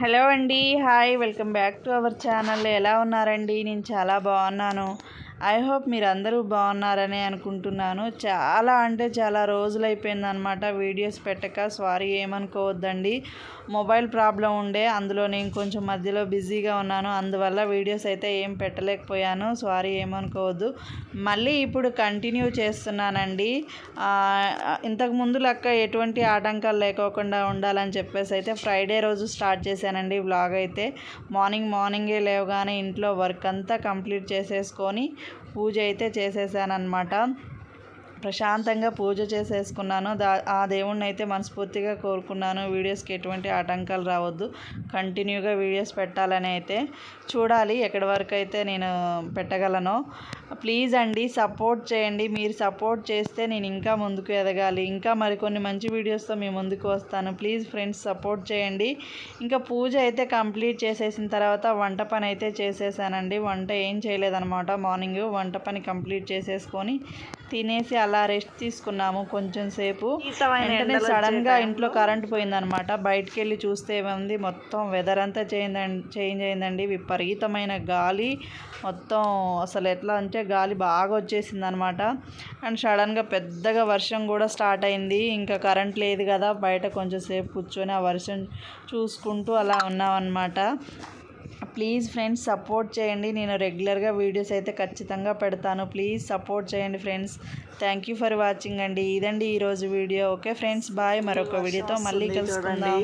Hello అండి, hi, welcome back to our channel. ఎలా ఉన్నారండి? నేను చాలా బాగున్నాను. ఐ హోప్ మీరు అందరూ బాగున్నారని అనుకుంటున్నాను. చాలా అంటే చాలా రోజులు అయిపోయిందనమాట వీడియోస్ పెట్టక. సారీ, ఏమనుకోవద్దండి. మొబైల్ ప్రాబ్లం ఉండే, అందులో నేను కొంచెం మధ్యలో బిజీగా ఉన్నాను. అందువల్ల వీడియోస్ అయితే ఏం పెట్టలేకపోయాను. సారీ, ఏమనుకోవద్దు. మళ్ళీ ఇప్పుడు కంటిన్యూ చేస్తున్నానండి. ఇంతకుముందు లెక్క ఎటువంటి ఆటంకాలు లేకోకుండా ఉండాలని చెప్పేసి అయితే ఫ్రైడే రోజు స్టార్ట్ చేశానండి వ్లాగ్ అయితే. మార్నింగే లేవగానే ఇంట్లో వర్క్ అంతా కంప్లీట్ చేసేసుకొని పూజ అయితే చేసేసానమాట. ప్రశాంతంగా పూజ చేసేసుకున్నాను. ఆ దేవుణ్ణి అయితే మనస్ఫూర్తిగా కోరుకున్నాను. వీడియోస్కి ఎటువంటి ఆటంకాలు రావద్దు, కంటిన్యూగా వీడియోస్ పెట్టాలని అయితే. చూడాలి ఎక్కడి వరకు అయితే నేను పెట్టగలను. ప్లీజ్ అండి, సపోర్ట్ చేయండి. మీరు సపోర్ట్ చేస్తే నేను ఇంకా ముందుకు ఎదగాలి. ఇంకా మరికొన్ని మంచి వీడియోస్తో మీ ముందుకు వస్తాను. ప్లీజ్ ఫ్రెండ్స్, సపోర్ట్ చేయండి. ఇంకా పూజ అయితే కంప్లీట్ చేసేసిన తర్వాత వంట పని అయితే చేసేసానండి. వంట ఏం చేయలేదన్నమాట. మార్నింగ్ వంట పని కంప్లీట్ చేసేసుకొని తినేసి అలా రెస్ట్ తీసుకున్నాము కొంచెం సేపు. వెంటనే సడన్గా ఇంట్లో కరెంట్ పోయిందనమాట. బయటికి వెళ్ళి చూస్తే ఏముంది, మొత్తం వెదర్ అంతా చేంజ్ అయిందండి. విపరీతమైన గాలి, మొత్తం అసలు ఎట్లా అంటే గాలి బాగా వచ్చేసింది అనమాట. అండ్ సడన్గా పెద్దగా వర్షం కూడా స్టార్ట్ అయింది. ఇంకా కరెంట్ లేదు కదా, బయట కొంచెం సేపు కూర్చొని ఆ వర్షం చూసుకుంటూ అలా ఉన్నామన్నమాట. ప్లీజ్ ఫ్రెండ్స్, సపోర్ట్ చేయండి. నేను రెగ్యులర్గా వీడియోస్ అయితే ఖచ్చితంగా పెడతాను. ప్లీజ్ సపోర్ట్ చేయండి friends. Thank you for watching అండి. ఇదండి ఈరోజు వీడియో. Okay friends, bye. మరొక వీడియోతో మళ్ళీ కలుసుకుందాం.